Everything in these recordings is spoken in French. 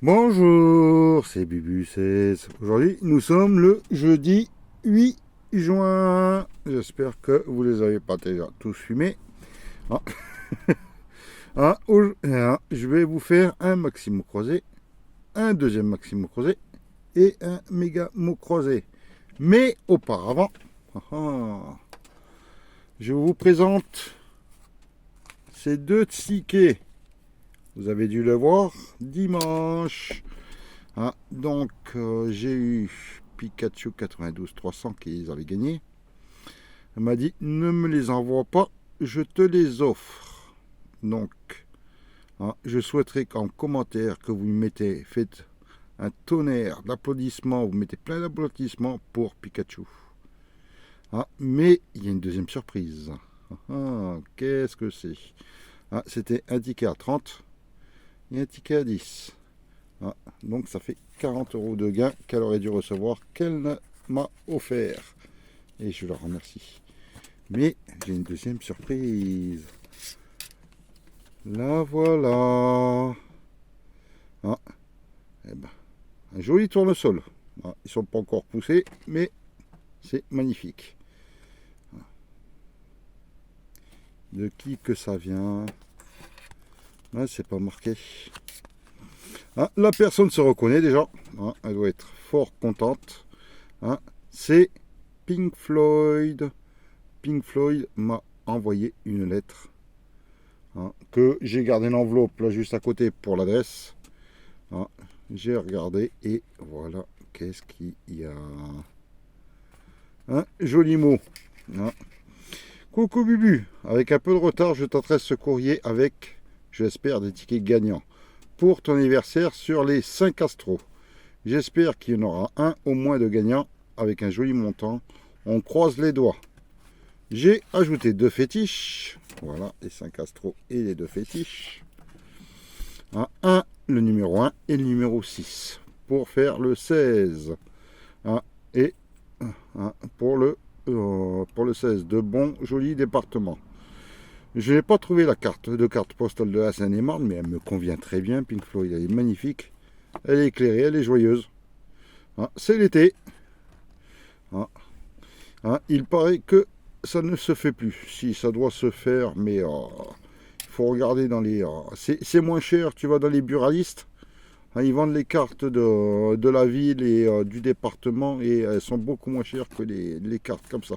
Bonjour, c'est Bubu16. Aujourd'hui, nous sommes le jeudi 8 juin. J'espère que vous les avez pas déjà tous fumés. Ah. Je vais vous faire un maximo croisé, un deuxième maximo croisé et un méga mot croisé. Mais auparavant, je vous présente ces deux tickets. Vous avez dû le voir dimanche. Donc j'ai eu Pikachu 92 300 qu'ils avaient gagné. Elle m'a dit ne me les envoie pas, je te les offre. Donc je souhaiterais qu'en commentaire que vous mettez, faites un tonnerre d'applaudissements, vous mettez plein d'applaudissements pour Pikachu. Mais il y a une deuxième surprise. Qu'est-ce que c'est? C'était un ticket à 30 et un ticket à 10. Donc ça fait 40 € de gain qu'elle aurait dû recevoir, qu'elle m'a offert. Et je la remercie. Mais j'ai une deuxième surprise. La voilà. Un joli tournesol. Ils ne sont pas encore poussés, mais c'est magnifique. De qui que ça vient? C'est pas marqué. La personne se reconnaît déjà. Elle doit être fort contente. C'est Pink Floyd. Pink Floyd m'a envoyé une lettre que j'ai gardé l'enveloppe là juste à côté pour l'adresse. J'ai regardé et voilà qu'est-ce qu'il y a. Un joli mot. Coucou Bubu, avec un peu de retard, je t'adresse ce courrier avec, j'espère, des tickets gagnants pour ton anniversaire sur les 5 astros. J'espère qu'il y en aura un au moins de gagnant avec un joli montant. On croise les doigts. J'ai ajouté 2 fétiches. Voilà, les 5 astros et les 2 fétiches. Le numéro 1 et le numéro 6 pour faire le 16. Et pour le 16, de bons jolis départements. Je n'ai pas trouvé la carte postale de la Seine-et-Marne, mais elle me convient très bien. Pink Floyd, elle est magnifique. Elle est éclairée, elle est joyeuse. C'est l'été. Il paraît que ça ne se fait plus. Si, ça doit se faire, mais il faut regarder dans les... c'est moins cher, tu vas dans les buralistes. Ils vendent les cartes de la ville et du département et elles sont beaucoup moins chères que les cartes comme ça.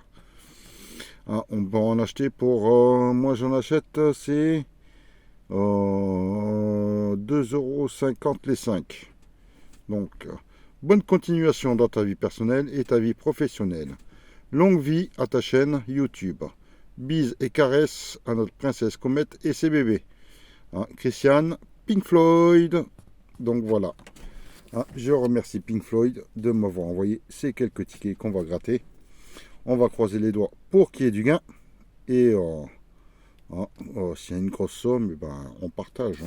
On peut en acheter pour... moi j'en achète, c'est 2,50 € les 5. Donc, bonne continuation dans ta vie personnelle et ta vie professionnelle. Longue vie à ta chaîne YouTube. Bise et caresses à notre princesse Comète et ses bébés. Christiane, Pink Floyd. Donc voilà. Je remercie Pink Floyd de m'avoir envoyé ces quelques tickets qu'on va gratter. On va croiser les doigts pour qu'il y ait du gain. Et s'il y a une grosse somme, on partage.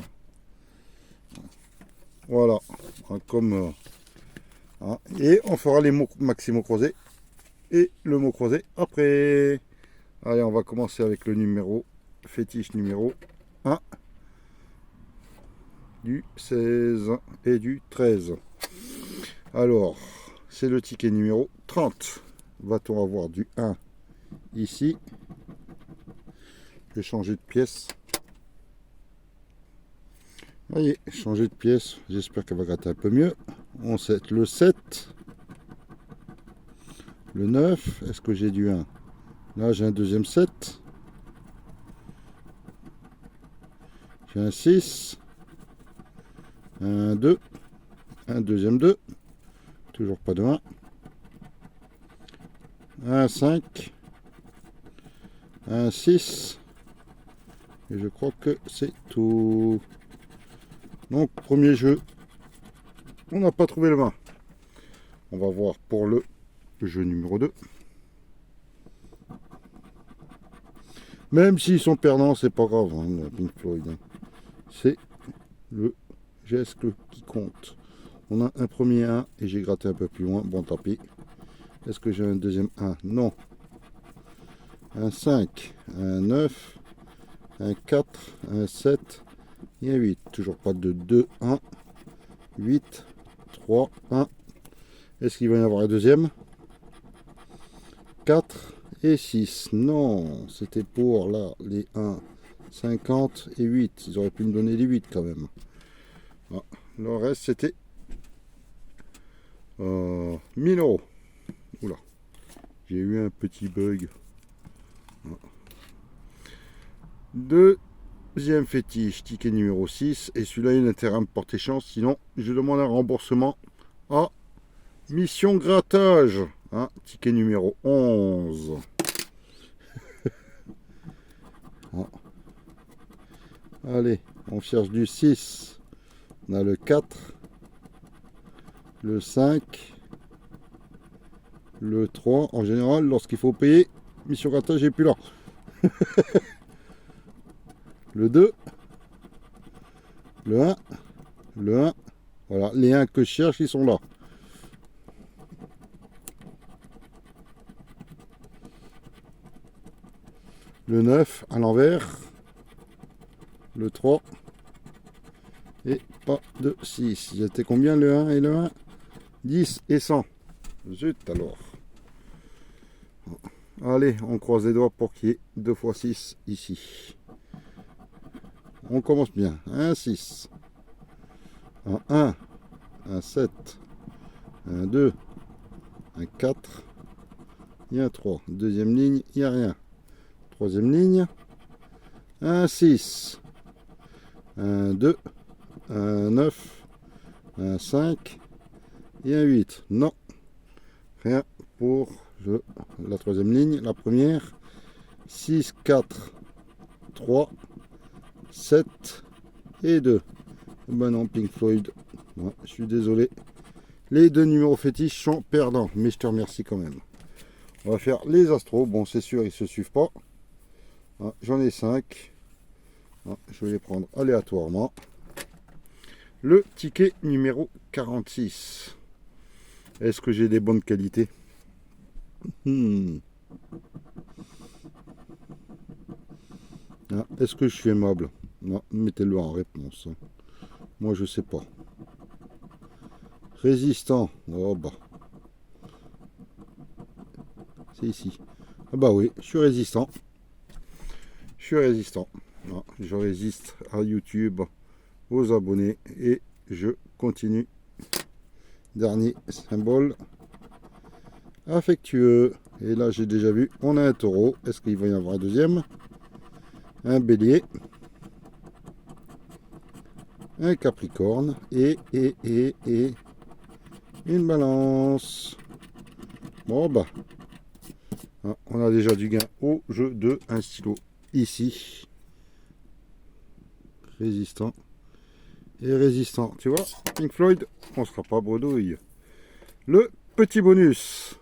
Voilà. Et on fera les mots maximo croisés et le mot croisé après. Allez, on va commencer avec le numéro fétiche numéro 1 du 16 et du 13. Alors, c'est le ticket numéro 30. Va-t-on avoir du 1 ici? Je vais changer de pièce. Voyez, changer de pièce. J'espère qu'elle va gratter un peu mieux. On sait le 7. Le 9. Est-ce que j'ai du 1? Là, j'ai un deuxième 7. J'ai un 6. Un 2. Un deuxième 2. Toujours pas de 1. Un 5. Un 6. Et je crois que c'est tout. Donc, premier jeu. On n'a pas trouvé le 20. On va voir pour le jeu numéro 2. Même s'ils sont perdants, c'est pas grave, Pink Floyd. C'est le geste qui compte. On a un premier 1 et j'ai gratté un peu plus loin. Bon, tant pis. Est-ce que j'ai un deuxième 1? Non. Un 5, un 9, un 4, un 7 et un 8. Toujours pas de 2, 1. 8, 3, 1. Est-ce qu'il va y avoir un deuxième? 4 et 6. Non, c'était pour là, les 1, 50 et 8. Ils auraient pu me donner les 8 quand même. Ah, le reste, c'était 1000 euros. Oula, j'ai eu un petit bug. Ah. Deuxième fétiche, ticket numéro 6. Et celui-là, il a intérêt à me porter chance. Sinon, je demande un remboursement à mission grattage. Hein, ticket numéro 11. Ah. Allez, on cherche du 6. On a le 4, le 5, le 3. En général, lorsqu'il faut payer, mission grattage, j'ai plus là. Le 2, le 1, le 1. Voilà, les 1 que je cherche, ils sont là. Le 9 à l'envers, le 3 et pas de 6. J'étais combien le 1 et le 1? 10 et 100. Zut alors. Allez, on croise les doigts pour qu'il y ait 2 fois 6 ici. On commence bien. Un 6, un 1, un 7, un 2, un 4 et un 3. Deuxième ligne, il n'y a rien. Troisième ligne, un 6, un 2, un 9, un 5 et un 8. Non, rien pour la troisième ligne. La première, 6, 4, 3, 7 et 2. Ben non, Pink Floyd, ouais, je suis désolé. Les deux numéros fétiches sont perdants, mais je te remercie quand même. On va faire les astros. Bon, c'est sûr, ils se suivent pas. Ah, j'en ai 5. Ah, je vais les prendre aléatoirement. Le ticket numéro 46. Est-ce que j'ai des bonnes qualités? Ah, est-ce que je suis aimable? Non, mettez-le en réponse. Moi, je sais pas. Résistant. Oh bah. C'est ici. Ah bah oui, je suis résistant. Je suis résistant. Non, je résiste à YouTube, aux abonnés et je continue. Dernier symbole affectueux. Et là, j'ai déjà vu, on a un taureau. Est-ce qu'il va y avoir un deuxième? Un bélier. Un capricorne. Et une balance. Bon bah. Ah, on a déjà du gain au jeu de un stylo. Ici. Résistant. Et résistant. Tu vois, Pink Floyd, on ne sera pas bredouille. Le petit bonus.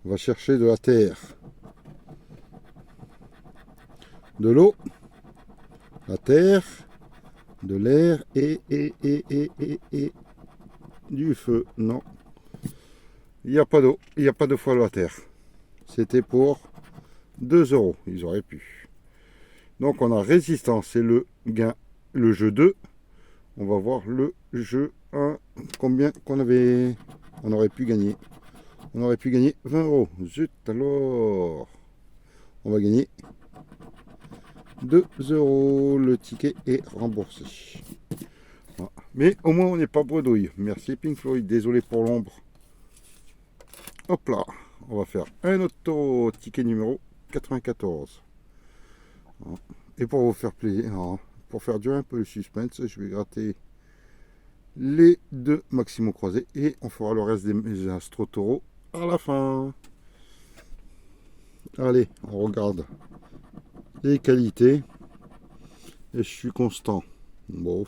On va chercher de la terre. De l'eau. La terre. De l'air. Et du feu. Non. Il n'y a pas d'eau. Il n'y a pas de fois de la terre. C'était pour 2 €. Ils auraient pu. Donc on a résistant. C'est le gain. Le jeu 2. On va voir le jeu 1. Combien qu'on avait. On aurait pu gagner. On aurait pu gagner 20 €. Zut alors. On va gagner 2 €. Le ticket est remboursé. Voilà. Mais au moins on n'est pas bredouille. Merci Pink Floyd. Désolé pour l'ombre. Hop là. On va faire un autre ticket numéro 94. Voilà. Et pour vous faire plaisir, pour faire durer un peu le suspense, je vais gratter les 2 maximaux croisés et on fera le reste des astro taureaux à la fin. Allez, on regarde les qualités et je suis constant. Bon,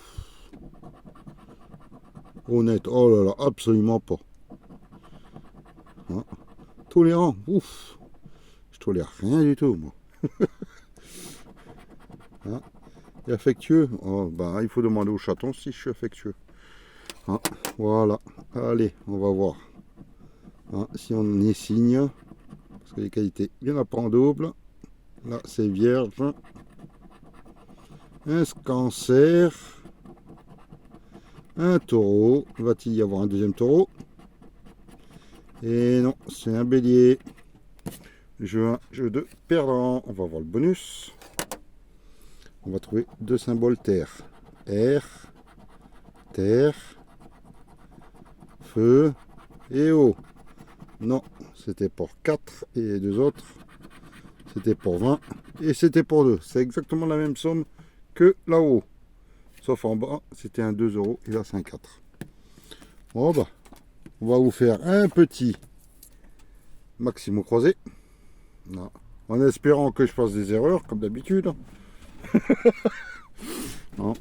honnête, oh là là, absolument pas. Hein. Tolérant, ouf, je tolère rien du tout moi. Hein. Et affectueux, oh, bah, il faut demander au chaton si je suis affectueux. Hein. Voilà, allez, on va voir hein, si on y signe. Parce que les qualités, il n'y en a pas en double. Là, c'est vierge. Un cancer. un taureau. Va-t-il y avoir un deuxième taureau? Et non, c'est un bélier. Jeu 1, jeu 2, perdant. On va voir le bonus. On va trouver deux symboles terre. Air, terre, feu et eau. Non, c'était pour 4 et les deux autres, c'était pour 20 et c'était pour 2. C'est exactement la même somme que là-haut. Sauf en bas, c'était un 2 euros et là c'est un 4. Bon bah, on va vous faire un petit Maximo croisé. Non. En espérant que je fasse des erreurs, comme d'habitude. Non.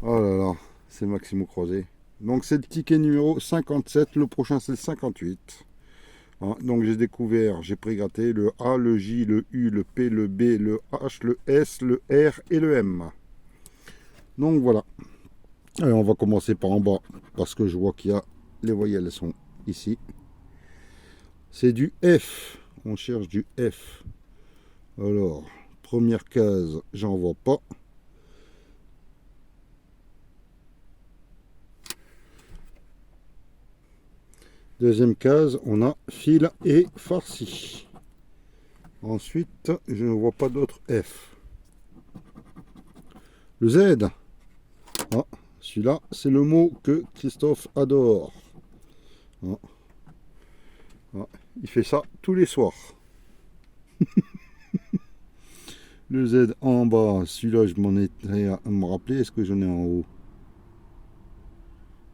Oh là là, c'est Maximo croisé. Donc c'est le ticket numéro 57, le prochain c'est le 58. Hein, donc j'ai découvert, j'ai pré-gratté le A, le J, le U, le P, le B, le H, le S, le R et le M. Donc voilà. Allez, on va commencer par en bas, parce que je vois qu'il y a les voyelles sont ici. C'est du F, on cherche du F. Alors, première case, j'en vois pas. Deuxième case, on a fil et farci. Ensuite, je ne vois pas d'autre F. Le Z. Ah, celui-là, c'est le mot que Christophe adore. Ah. Ah, il fait ça tous les soirs. Le Z en bas, celui-là, je m'en étais à me rappeler. Est-ce que j'en ai en haut?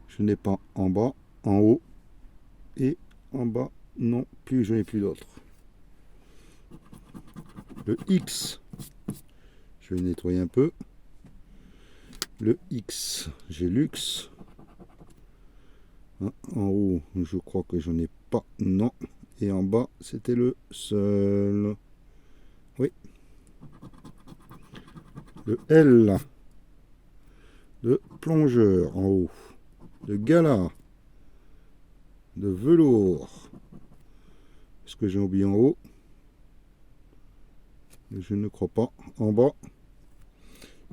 Je n'ai pas en bas, en haut. Et en bas, non plus, je n'ai plus d'autres. Le X, je vais nettoyer un peu. Le X, j'ai luxe. En haut, je crois que j'en ai pas, non. Et en bas, c'était le seul. Oui. Le L, de plongeur en haut. De gala, de velours. Est-ce que j'ai oublié en haut? Je ne crois pas. En bas,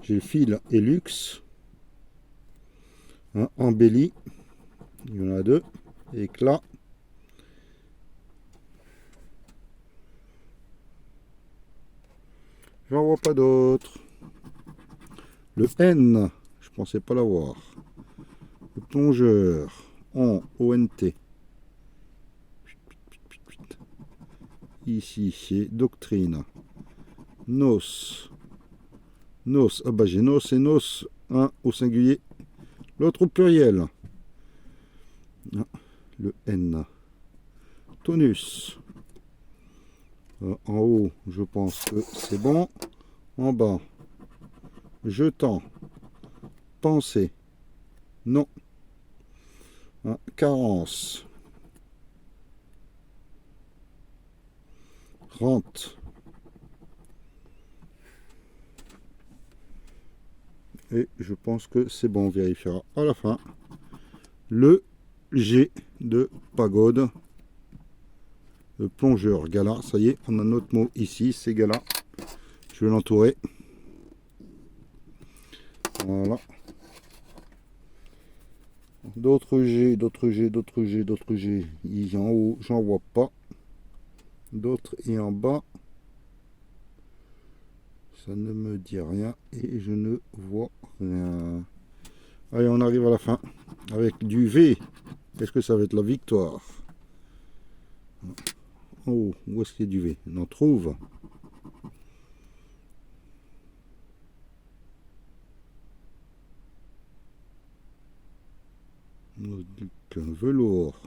j'ai fil et luxe. Embelli, il y en a deux. Éclat. J'en vois pas d'autres. Le N, je pensais pas l'avoir. Le plongeur en ONT. Ici, c'est doctrine. Nos. Nos. Ah bah j'ai nos et nos. Un au singulier. L'autre au pluriel. Ah, le N. Tonus. En haut, je pense que c'est bon. En bas, jetant. Penser. Non. Ah, carence. Rente. Et je pense que c'est bon, on vérifiera à la fin. Le G de pagode. Le plongeur gala, ça y est, on a notre mot ici, c'est gala. Je vais l'entourer. Voilà. D'autres G, d'autres G, d'autres G, d'autres G. En haut, j'en vois pas. D'autres et en bas. Ça ne me dit rien et je ne vois rien. Allez, on arrive à la fin avec du V. Est-ce que ça va être la victoire? Oh, où est-ce qu'il y a du V? On en trouve. Un velours.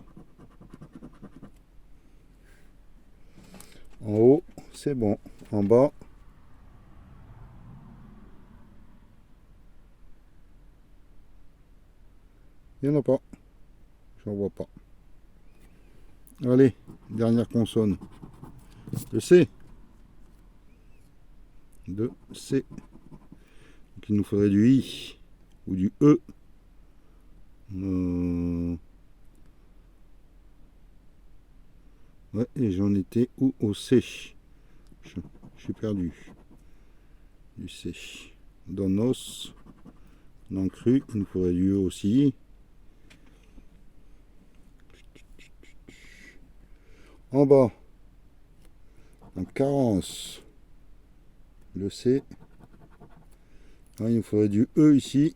En haut, c'est bon. En bas, il n'y en a pas. J'en vois pas. Allez, dernière consonne. Le C. De C. Donc il nous faudrait du I ou du E. Ouais, et j'en étais où? Au C. Je suis perdu. Du C. Donos. dans cru, il nous faudrait du E aussi. En bas, en carence, le C. Ah, il nous faudrait du E ici.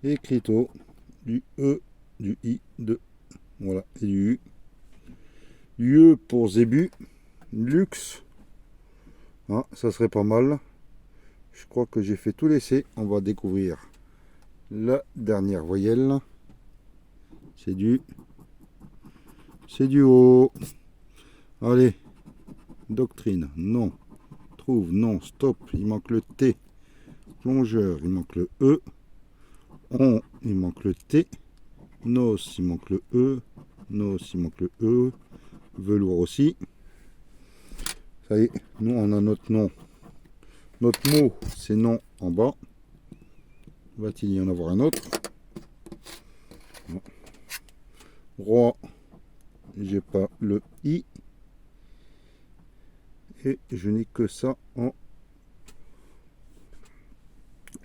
Et Crito, du E, du I, de. Voilà, et du U. Du E pour Zébu, Luxe. Ah, ça serait pas mal. Je crois que j'ai fait tous les C. On va découvrir la dernière voyelle. C'est du O. Allez, doctrine, non. Trouve, non. Stop, il manque le T. Plongeur, il manque le E. On, il manque le T. Nos, il manque le E. Nos, il manque le E. Velours aussi. Ça y est, nous on a notre nom. Notre mot, c'est non en bas. Va-t-il y en avoir un autre? Non. Roi, j'ai pas le I. Et je n'ai que ça en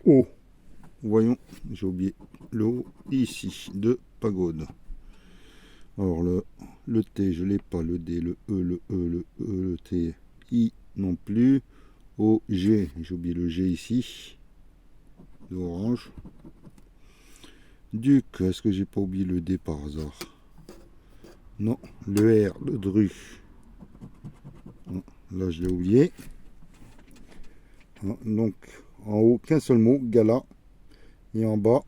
O. Voyons, j'ai oublié le O ici, de pagode. Alors le T, je l'ai pas, le D, le E, le E, le E, le T, I non plus. O, G, j'ai oublié le G ici, de orange. Duc, est-ce que j'ai pas oublié le D par hasard? Non, le R, le Dru. Non, là je l'ai oublié. Donc en haut, qu'un seul mot, gala. Et en bas,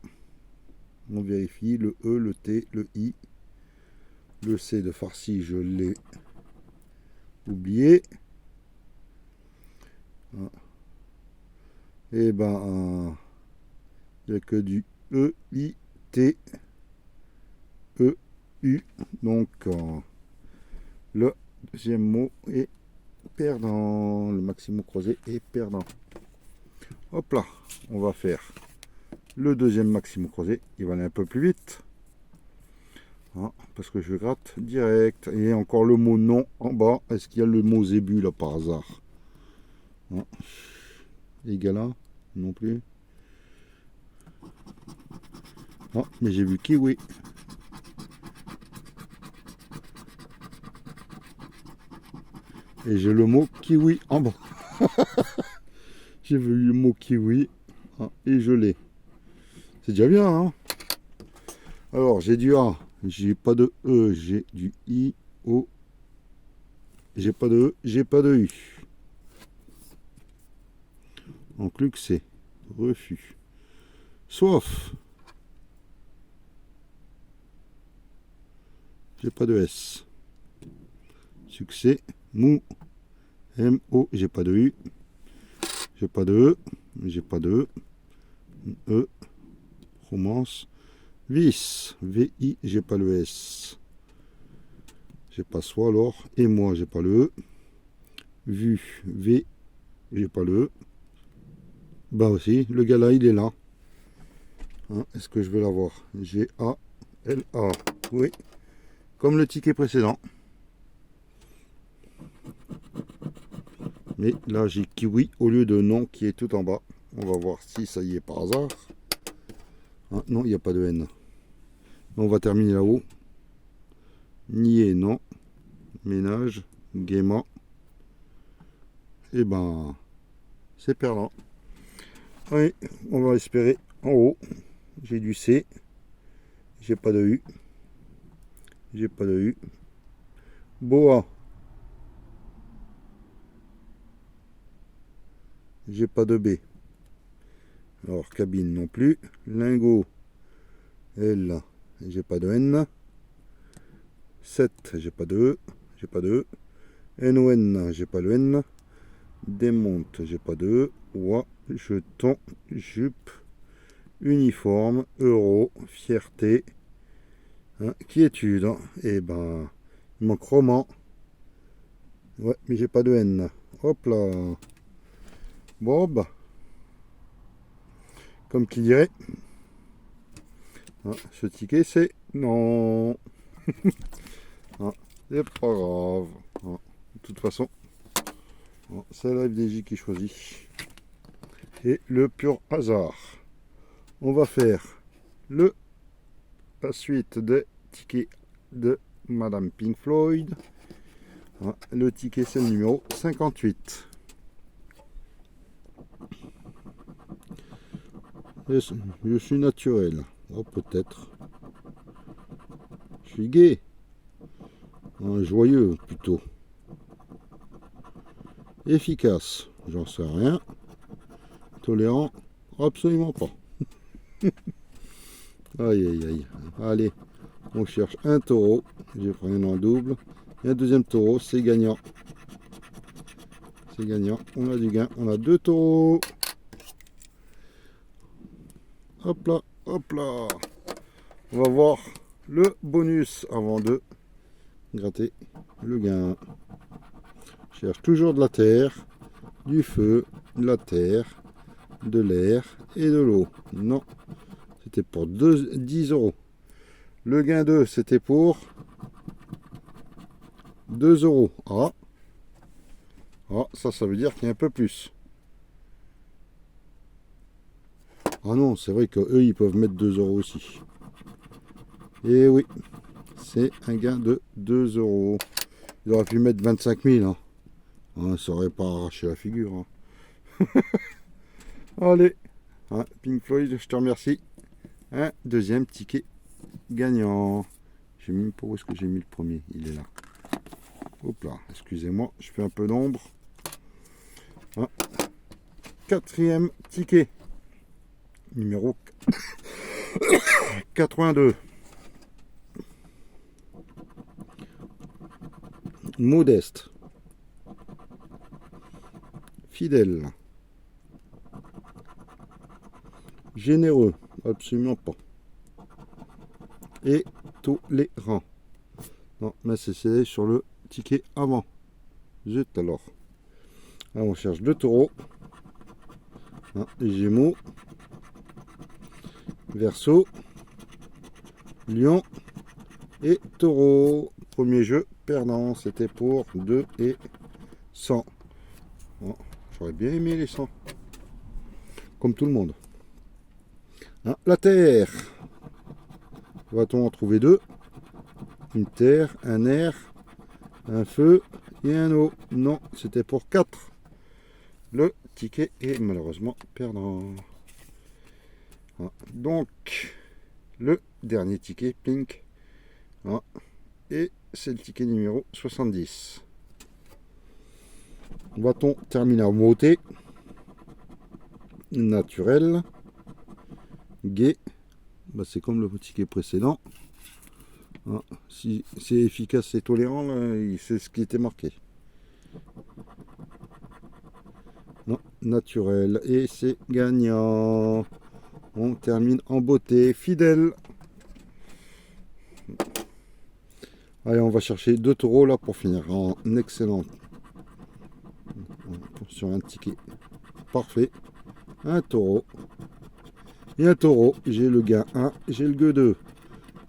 on vérifie le E, le T, le I. Le C de farci, je l'ai oublié. Et ben, il n'y a que du E, I, T, E, U. Donc, le deuxième mot est perdant. Le maximum croisé est perdant. Hop là, on va faire le deuxième maximum croisé. Il va aller un peu plus vite. Parce que je gratte direct. Et encore le mot non en bas. Est-ce qu'il y a le mot zébu là par hasard? Les galas non plus. Mais j'ai vu kiwi. Et j'ai le mot kiwi en bas. J'ai vu le mot kiwi. Et je l'ai. C'est déjà bien, hein? Alors, j'ai du A. J'ai pas de E. J'ai du I, O. J'ai pas de E. J'ai pas de U. En plus que c'est refus. Soif. J'ai pas de S. Succès. Mou. M-O. J'ai pas de U. J'ai pas de E. J'ai pas de E. E. Romance. Vis. V-I. J'ai pas le S. J'ai pas soi alors. Et moi, j'ai pas le E. Vu. V. J'ai pas le E. Bah aussi. Le gars là, il est là. Est-ce que je vais l'avoir? G-A-L-A. Oui. Comme le ticket précédent. Mais là, j'ai kiwi au lieu de non qui est tout en bas. On va voir si ça y est par hasard. Non, il n'y a pas de N. On va terminer là-haut. Nier, non. Ménage, gaiement. Et ben, c'est perdant. Oui, on va espérer en haut. J'ai du C. J'ai pas de U. J'ai pas de U. Boa. J'ai pas de B. Alors, cabine non plus. Lingot. L. J'ai pas de N. 7. J'ai pas de E. J'ai pas de E. NON. J'ai pas le N. Démonte. J'ai pas de E. Oie. Jeton. Jupe. Uniforme. Euro. Fierté. Quiétude. Et ben, il manque roman. Ouais, mais j'ai pas de N. Hop là. Bon, bah. Comme qui dirait. Ce ticket, c'est non. C'est pas grave. De toute façon, c'est la FDJ qui choisit. et le pur hasard. On va faire la suite des tickets de Madame Pink Floyd. Le ticket, c'est le numéro 58. Je suis naturel. Oh, peut-être. Je suis gai. Joyeux, plutôt. Efficace. J'en sais rien. Tolérant. Absolument pas. Aïe, aïe, aïe. Allez, on cherche un taureau. J'ai pris un en double. Et un deuxième taureau, c'est gagnant. C'est gagnant. On a du gain. On a 2 taureaux. Hop là, hop là. On va voir le bonus avant de gratter le gain. Je cherche toujours de la terre, du feu, de la terre, de l'air et de l'eau. Non, c'était pour 10 euros. Le gain 2, c'était pour 2 euros. Ah, ça veut dire qu'il y a un peu plus. Ah non, c'est vrai qu'eux, ils peuvent mettre 2 euros aussi. Et oui, c'est un gain de 2 euros. Ils auraient pu mettre 25 000. Ça aurait pas arraché la figure. Allez, Pink Floyd, je te remercie. Un deuxième ticket gagnant. J'ai mis pour où est-ce que j'ai mis le premier? Il est là. Hop là, excusez-moi, je fais un peu d'ombre. Quatrième ticket. Numéro 82. Modeste. Fidèle. Généreux. Absolument pas. Et tolérant. Non, mais c'est sur le ticket avant. Zut alors. On cherche 2 taureaux. Les Gémeaux. Verseau. Lion. Et taureau. Premier jeu perdant. C'était pour 2 et 100. J'aurais bien aimé les 100. Comme tout le monde. La terre. Va-t-on en trouver 2? Une terre, un air, un feu et un eau. Non, c'était pour 4. Le ticket est malheureusement perdant. Donc, le dernier ticket, Pink. Et c'est le ticket numéro 70. Va-t-on terminer en beauté? Naturel. Gai. C'est comme le ticket précédent. Si c'est efficace et tolérant, c'est ce qui était marqué. Non, naturel. Et c'est gagnant. On termine en beauté. Fidèle. Allez, on va chercher 2 taureaux là pour finir en excellent. Sur un ticket parfait. Un taureau. Et un taureau. J'ai le gain 1. J'ai le gueux 2.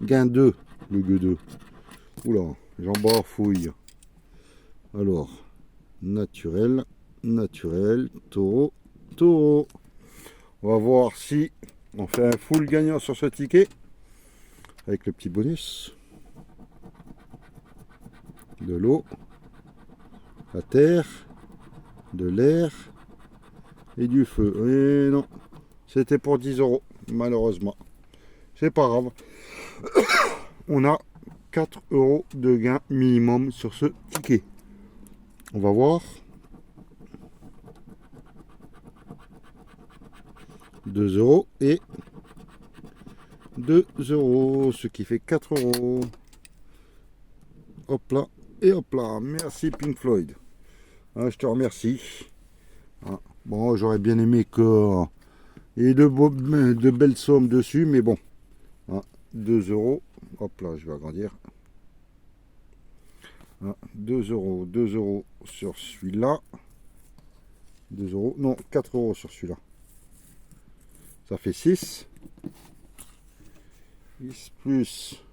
Gain 2. Le gueux 2. Oula, j'en bafouille. Alors, naturel, taureau, taureau. On va voir si on fait un full gagnant sur ce ticket. Avec le petit bonus. De l'eau. La terre. De l'air. Et du feu. Et non. C'était pour 10 euros. Malheureusement. C'est pas grave. On a 4 euros de gain minimum sur ce ticket. On va voir. 2 euros et 2 euros, ce qui fait 4 euros. Hop là et hop là. Merci Pink Floyd. Je te remercie. Bon, j'aurais bien aimé que il y ait de belles sommes dessus, mais bon. 2 euros. Hop là, je vais agrandir. 2 euros, 2 euros sur celui-là. 2 euros, non, 4 euros sur celui-là. Ça fait 6. 6 plus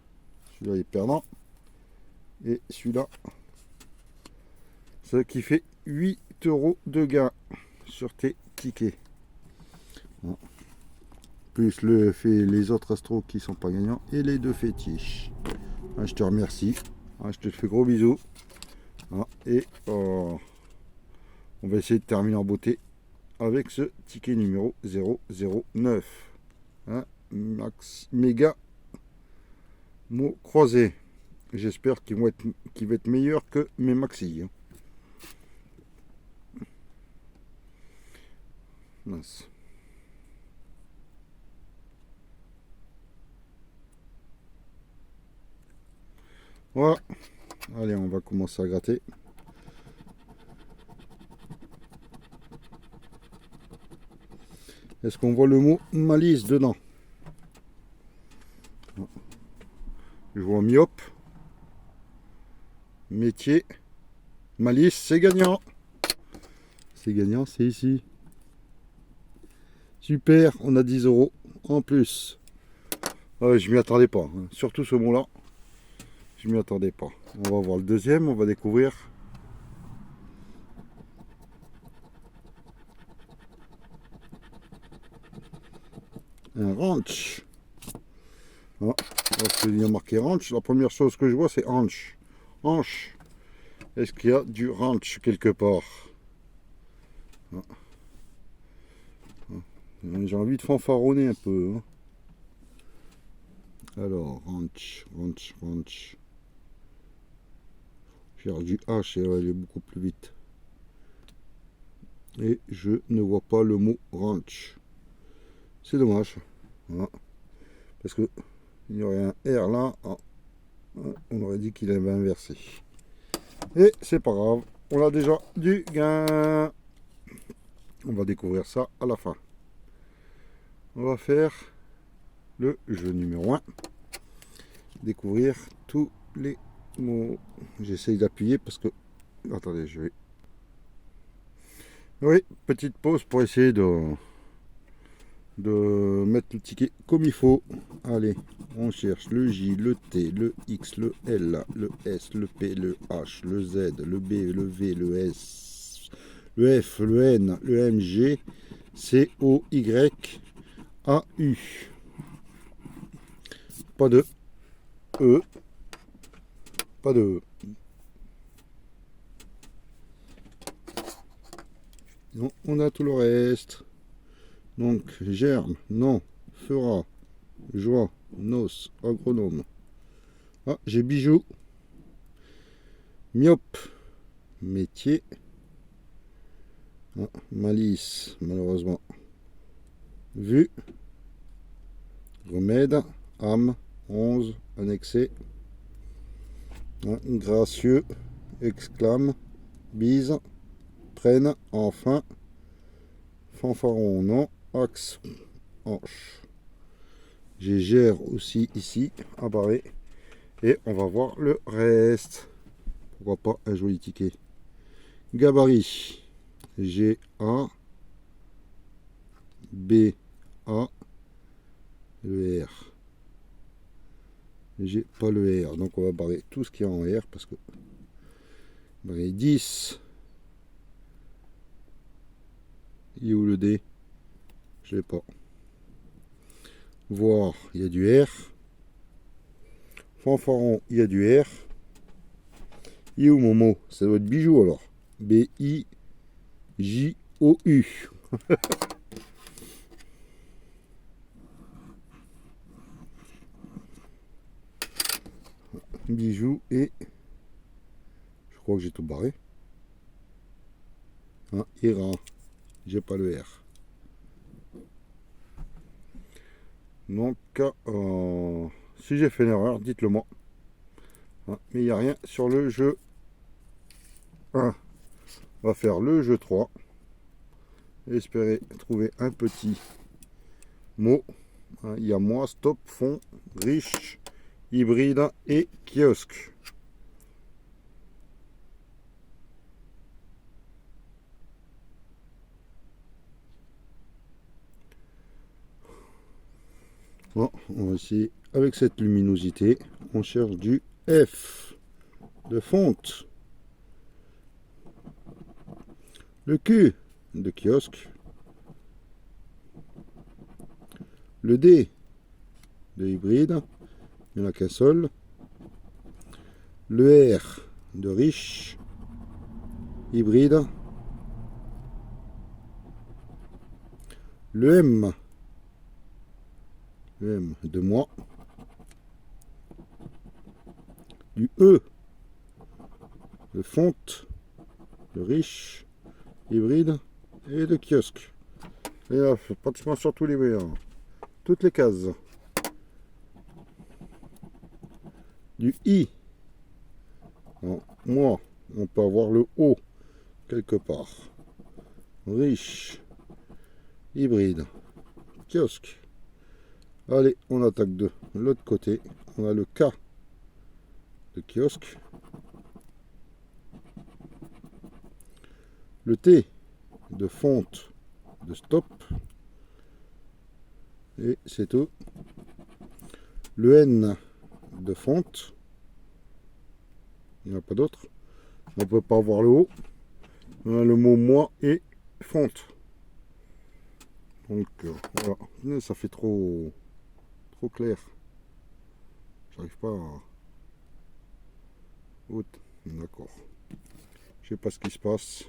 celui-là est perdant. Et celui-là, ce qui fait 8 euros de gain sur tes tickets. Voilà. Plus les autres astros qui sont pas gagnants et les deux fétiches. Je te remercie. Je te fais gros bisous. Et on va essayer de terminer en beauté avec ce ticket numéro 009. Max méga mots croisés. J'espère qu'il va être meilleur que mes maxi. Mince. Voilà. Allez, on va commencer à gratter. Est-ce qu'on voit le mot malice dedans? Je vois myope, métier, malice, c'est gagnant. C'est gagnant, c'est ici. Super, on a 10 € en plus. Je m'y attendais pas, hein. Surtout ce mot-là. Je m'y attendais pas. On va voir le deuxième, on va découvrir. Un ranch. Lorsqu'il y a marqué ranch, la première chose que je vois c'est hanche. Hanche. Est-ce qu'il y a du ranch quelque part? J'ai envie de fanfaronner un peu. Alors, ranch. Je cherche du H et elle va aller beaucoup plus vite. Et je ne vois pas le mot ranch. C'est dommage. Parce que il y aurait un R là. On aurait dit qu'il avait inversé. Et c'est pas grave. On a déjà du gain. On va découvrir ça à la fin. On va faire le jeu numéro 1. Découvrir tous les mots. J'essaye d'appuyer parce que... Attendez, je vais... Oui, petite pause pour essayer de mettre le ticket comme il faut. Allez, on cherche le J, le T, le X, le L, le S, le P, le H, le Z, le B, le V, le S, le F, le N, le M, G, C, O, Y, A, U. Pas de E. Pas de E. Non, on a tout le reste. Donc, germe, non, fera, joie, noce, agronome. J'ai bijou, myope, métier, malice, malheureusement, vue, remède, âme, 11, annexé, gracieux, exclame, bise, prenne, enfin, fanfaron, non, axe, hanche. J'ai gère aussi ici, à barrer. Et on va voir le reste. Pourquoi pas un joli ticket. Gabarit. G, A, B, A, le R. J'ai pas le R, donc on va barrer tout ce qui est en R parce que barrer 10. Il est où le D? Je l'ai pas. Voir, il y a du R. Fanfaron, il y a du R. Il est où mon mot? Ça doit être bijou alors. B-I-J-O-U. Bijou et... Je crois que j'ai tout barré. Ira. J'ai pas le R. Donc, si j'ai fait une erreur, dites-le moi. Mais il n'y a rien sur le jeu 1. On va faire le jeu 3. Espérer trouver un petit mot. Il y a moi, stop, fond, riche, hybride et kiosque. Bon, on va essayer avec cette luminosité. On cherche du F de fonte. Le Q de kiosque. Le D de hybride, il n'y en a qu'un seul. Le R de riche, hybride. Le M de moi. Du E de fonte, de riche, hybride et de kiosque. Et là, pratiquement sur tous les meilleurs. Toutes les cases. Du I. Alors, moi, on peut avoir le O quelque part. Riche, hybride, kiosque. Allez, on attaque de l'autre côté. On a le K de kiosque. Le T de fonte de stop. Et c'est tout. Le N de fonte. Il n'y en a pas d'autre. On ne peut pas avoir le haut. On a le mot moi et fonte. Donc voilà. Ça fait trop clair. J'arrive pas à... D'accord. Je sais pas ce qui se passe.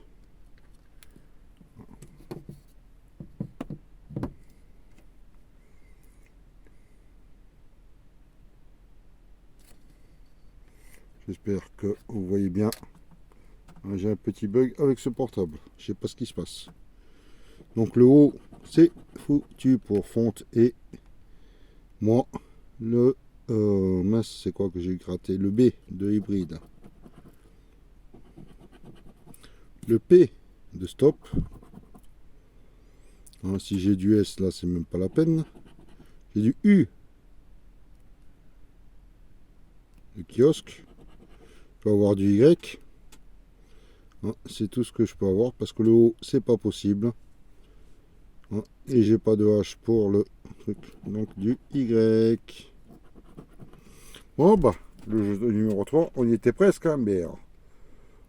J'espère que vous voyez bien. J'ai un petit bug avec ce portable. Je sais pas ce qui se passe. Donc le haut, c'est foutu pour fonte et moi. Le mince, c'est quoi que j'ai gratté? Le B de hybride. Le P de stop. Hein, si j'ai du S là, c'est même pas la peine. J'ai du U de kiosque. Je peux avoir du Y. Hein, c'est tout ce que je peux avoir parce que le O, c'est pas possible. Hein, et j'ai pas de H pour le truc. Donc du Y. Bon bah, le jeu numéro 3, on y était presque, hein, mais là,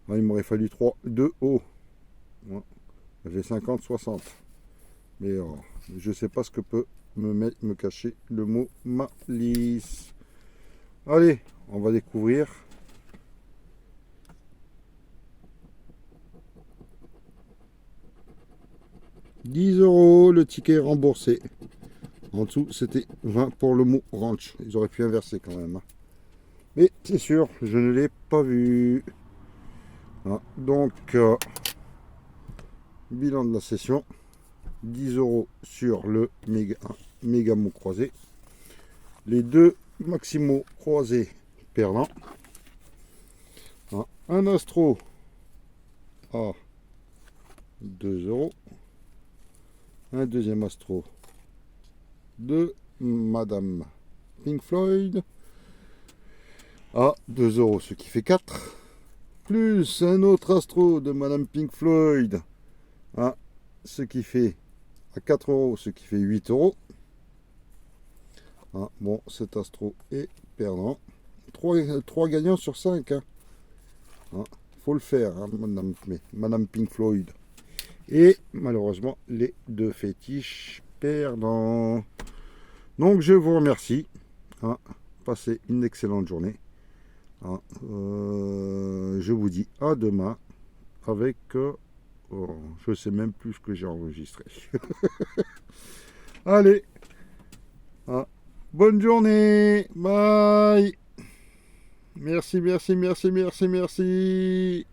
il m'aurait fallu 2 O. Ouais, ça fait 50, 60. Mais je sais pas ce que peut me cacher le mot malice. Allez, on va découvrir. « 10 € le ticket remboursé. » En dessous, c'était 20 pour le mot ranch. Ils auraient pu inverser quand même. Hein. Mais c'est sûr, je ne l'ai pas vu. Hein. Donc, bilan de la session. 10 € sur le méga mot croisé. Les deux maximaux croisés perdants. Hein. Un astro à 2 €. Un deuxième astro de Madame Pink Floyd à 2 €, ce qui fait 4. Plus un autre astro de Madame Pink Floyd à ce qui fait à 4 €, ce qui fait 8 €. Ah, bon, cet astro est perdant. 3 gagnants sur 5. Hein. Ah, faut le faire, hein, Madame Pink Floyd. Et malheureusement, les deux fétiches perdants. Donc, je vous remercie. Hein, passez une excellente journée. Hein, je vous dis à demain avec... je ne sais même plus ce que j'ai enregistré. Allez. Hein, bonne journée. Bye. Merci, merci, merci, merci, merci.